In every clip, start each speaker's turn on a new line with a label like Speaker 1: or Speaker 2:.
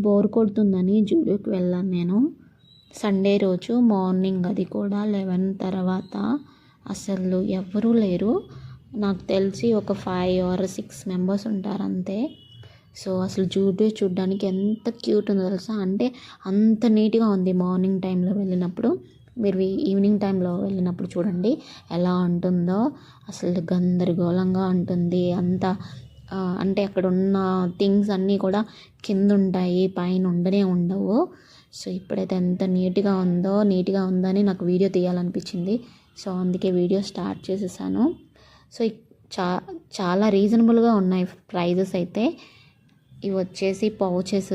Speaker 1: Bore కొడుతుందని జూడియోకి వెళ్ళాను నేను Sunday రోజు మార్నింగ్. అది కూడా 11 తర్వాత. అసలు ఎవరూ లేరు. నాకు తెలిసి ఒక 5 or 6 మెంబర్స్ ఉంటారు అంతే. సో అసలు జూడియో చూడడానికి ఎంత క్యూట్ ఉందో తెలుసా, అంటే అంత నీట్గా ఉంది. మార్నింగ్ టైంలో వెళ్ళినప్పుడు, మీరు ఈవినింగ్ టైంలో వెళ్ళినప్పుడు చూడండి ఎలా ఉంటుందో. అసలు గందరగోళంగా ఉంటుంది అంతా. అంటే అక్కడ ఉన్న థింగ్స్ అన్నీ కూడా కింద ఉంటాయి, పైన ఉండనే ఉండవు. సో ఇప్పుడైతే ఎంత నీట్గా ఉందని నాకు వీడియో తీయాలనిపించింది. సో అందుకే వీడియో స్టార్ట్ చేసేసాను. సో చాలా రీజనబుల్గా ఉన్నాయి ప్రైజెస్ అయితే. ఇవి వచ్చేసి పౌచెస్,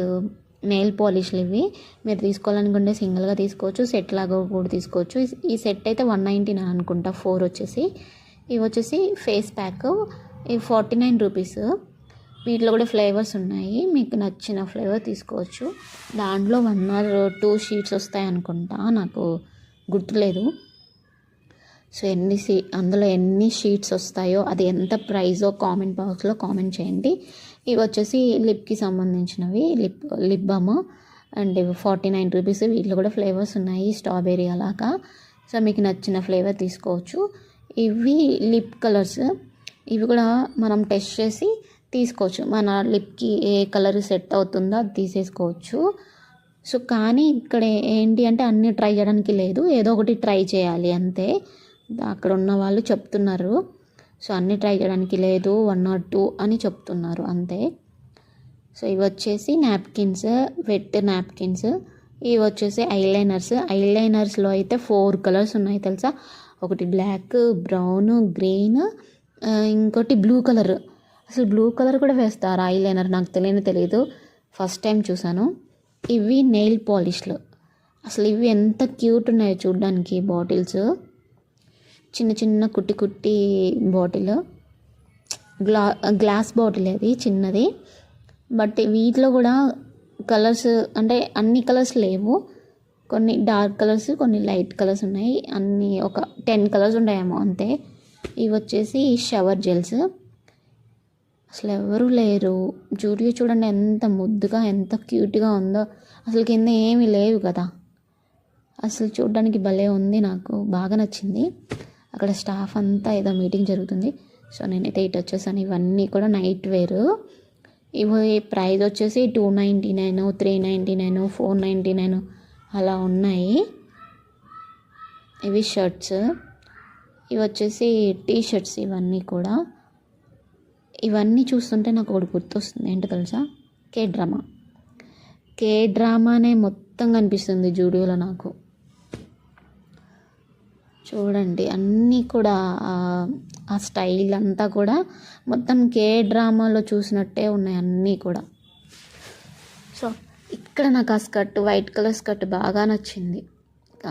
Speaker 1: నెయిల్ పాలిష్లు. ఇవి మీరు తీసుకోవాలనుకుంటే సింగిల్గా తీసుకోవచ్చు, సెట్ లాగా కూడా తీసుకోవచ్చు. ఈ సెట్ అయితే 199 అనుకుంటా, 4 వచ్చేసి. ఇవి వచ్చేసి ఫేస్ ప్యాక్, ఇవి 49 రూపీస్. వీటిలో కూడా ఫ్లేవర్స్ ఉన్నాయి, మీకు నచ్చిన ఫ్లేవర్ తీసుకోవచ్చు. దాంట్లో 1 or 2 షీట్స్ వస్తాయి అనుకుంటా, నాకు గుర్తులేదు. సో అందులో ఎన్ని షీట్స్ వస్తాయో, అది ఎంత ప్రైజో కామెంట్ బాక్స్లో కామెంట్ చేయండి. ఇవి వచ్చేసి లిప్కి సంబంధించినవి, లిప్ బామ్ అండ్ 49 రూపీస్. వీటిలో కూడా ఫ్లేవర్స్ ఉన్నాయి, స్ట్రాబెర్రీ అలాగా. సో మీకు నచ్చిన ఫ్లేవర్ తీసుకోవచ్చు. ఇవి లిప్ కలర్స్. ఇవి కూడా మనం టెస్ట్ చేసి తీసుకోవచ్చు, మన లిప్కి ఏ కలర్ సెట్ అవుతుందో అది తీసేసుకోవచ్చు. సో కానీ ఇక్కడ ఏంటి అంటే అన్నీ ట్రై చేయడానికి లేదు, ఏదో ఒకటి ట్రై చేయాలి అంతే. అక్కడ ఉన్న వాళ్ళు చెప్తున్నారు. సో అన్నీ ట్రై చేయడానికి లేదు, 1 or 2 అని చెప్తున్నారు అంతే. సో ఇవి వచ్చేసి నాప్కిన్స్, వెట్ నాప్కిన్స్. ఇవి వచ్చేసి ఐలైనర్స్లో అయితే 4 కలర్స్ ఉన్నాయి తెలుసా. ఒకటి బ్లాక్, బ్రౌన్, గ్రీన్, ఇంకోటి బ్లూ కలర్. అసలు బ్లూ కలర్ కూడా వేస్తారు ఐలైనర్, నాకు తెలియదు, ఫస్ట్ టైం చూసాను. ఇవి నెయిల్ పాలిష్లు. అసలు ఇవి ఎంత క్యూట్ ఉన్నాయో చూడడానికి. బాటిల్స్, చిన్న కుట్టి బాటిల్, గ్లాస్ బాటిల్ అది చిన్నది. బట్ వీటిలో కూడా కలర్స్ అంటే అన్ని కలర్స్ లేవు, కొన్ని డార్క్ కలర్స్, కొన్ని లైట్ కలర్స్ ఉన్నాయి. అన్నీ ఒక 10 కలర్స్ ఉంటాయేమో అంతే. ఇవి వచ్చేసి షవర్ జెల్స్. అసలు ఎవరు లేరు. జూడియో చూడండి ఎంత ముద్దుగా, ఎంత క్యూట్గా ఉందో. అసలు కింద ఏమీ లేవు కదా, అసలు చూడడానికి భలే ఉంది, నాకు బాగా నచ్చింది. అక్కడ స్టాఫ్ అంతా ఏదో మీటింగ్ జరుగుతుంది. సో నేనైతే ఇటు వచ్చేసాను. ఇవన్నీ కూడా నైట్ వేర్. ఇవి ప్రైస్ వచ్చేసి 299, 399, 499 అలా ఉన్నాయి. ఇవి షర్ట్స్. ఇవి వచ్చేసి టీ షర్ట్స్. ఇవన్నీ కూడా, ఇవన్నీ చూస్తుంటే నాకు ఒకటి గుర్తొస్తుంది, ఏంటో తెలుసా, కే డ్రామానే మొత్తం కనిపిస్తుంది జూడియోలో నాకు. చూడండి అన్నీ కూడా ఆ స్టైల్ అంతా కూడా మొత్తం కే డ్రామాలో చూసినట్టే ఉన్నాయి అన్నీ కూడా. సో ఇక్కడ నాకు ఆ స్కర్ట్, వైట్ కలర్ స్కర్ట్ బాగా నచ్చింది.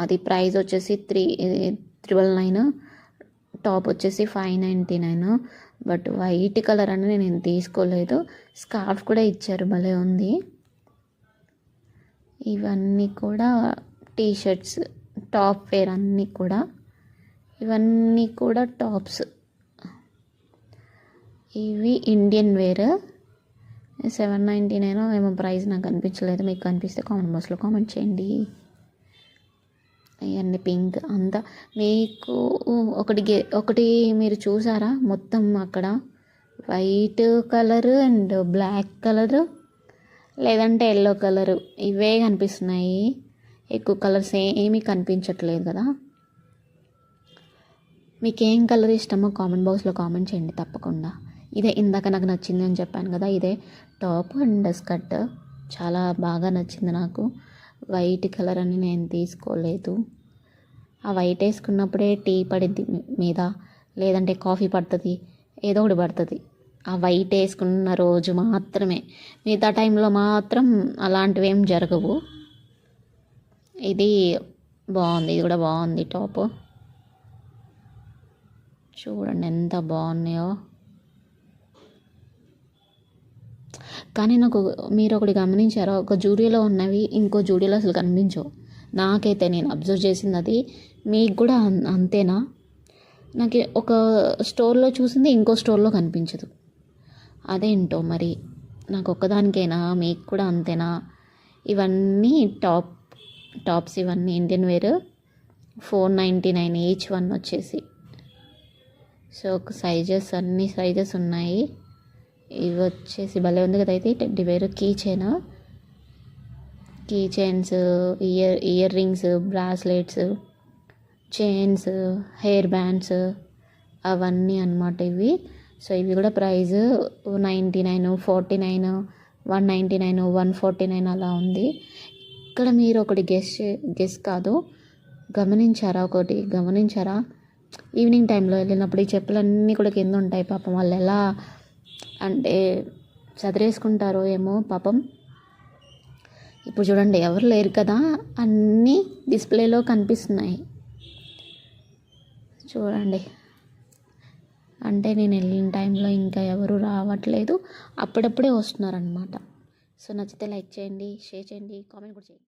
Speaker 1: అది ప్రైస్ వచ్చేసి 399, టాప్ వచ్చేసి 599. బట్ వైట్ కలర్ అని నేను తీసుకోలేదు. స్కార్ఫ్ కూడా ఇచ్చారు, భలే ఉంది. ఇవన్నీ కూడా టీ షర్ట్స్, టాప్ వేర్ అన్నీ కూడా. ఇవన్నీ కూడా టాప్స్. ఇవి ఇండియన్ వేర్, 799 ఏమో ప్రైస్, నాకు కనిపించలేదు. మీకు కనిపిస్తే కామెంట్ బాక్స్లో కామెంట్ చేయండి. ఇవన్నీ పింక్ అంతా. మీకు ఒకటి మీరు చూసారా, మొత్తం అక్కడ white colour and black colour, లేదంటే ఎల్లో కలరు, ఇవే కనిపిస్తున్నాయి. ఎక్కువ కలర్స్ ఏమీ కనిపించట్లేదు కదా. మీకు ఏం కలర్ ఇష్టమో కామెంట్ బాక్స్లో కామెంట్ చేయండి తప్పకుండా. ఇదే ఇందాక నాకు నచ్చింది అని చెప్పాను కదా, ఇదే టాప్ అండ్ స్కర్ట్ చాలా బాగా నచ్చింది నాకు. వైట్ కలర్ అని నేను తీసుకోలేదు. ఆ వైట్ వేసుకున్నప్పుడే టీ పడుద్ది మీద, లేదంటే కాఫీ పడుతుంది, ఏదో ఒకటి పడుతుంది. ఆ వైట్ వేసుకున్న రోజు మాత్రమే, మిగతా టైంలో మాత్రం అలాంటివి ఏం జరగవు. ఇది బాగుంది, ఇది కూడా బాగుంది టాప్. చూడండి ఎంత బాగున్నాయో. కానీ నాకు మీరు ఒకటి గమనించారో, ఒక జూడియోలో ఉన్నవి ఇంకో జూడియోలో అసలు కనిపించవు. నాకైతే నేను అబ్జర్వ్ చేసింది అది. మీకు కూడా అంతేనా? నాకు ఒక స్టోర్లో చూసింది ఇంకో స్టోర్లో కనిపించదు, అదేంటో మరి. నాకు ఒక్కదానికైనా, మీకు కూడా అంతేనా? ఇవన్నీ టాప్స్ ఇవన్నీ ఇండియన్ వేర్ 499 ఈచ్ వన్ వచ్చేసి. సో ఒక అన్ని సైజెస్ ఉన్నాయి. ఇవి వచ్చేసి భలే ఉంది కదా. అయితే teddy bear key chains, ear rings, bracelets, chains, hair bands అవన్నీ అన్నమాట ఇవి. సో ఇవి కూడా ప్రైస్ 99, 49, 199, 149 అలా ఉంది. ఇక్కడ మీరు ఒకటి గెస్ కాదు, గమనించారా ఈవినింగ్ టైంలో వెళ్ళినప్పుడు ఈ చెప్పులన్నీ కూడా కింద ఉంటాయి. పాపం వాళ్ళు ఎలా అంటే చదిరేసుకుంటారో ఏమో పాపం. ఇప్పుడు చూడండి ఎవరు లేరు కదా, అన్నీ డిస్ప్లేలో కనిపిస్తున్నాయి చూడండి. అంటే నేను వెళ్ళిన టైంలో ఇంకా ఎవరు రావట్లేదు, అప్పుడప్పుడే వస్తున్నారనమాట. సో నచ్చితే లైక్ చేయండి, షేర్ చేయండి, కామెంట్ కూడా చేయండి.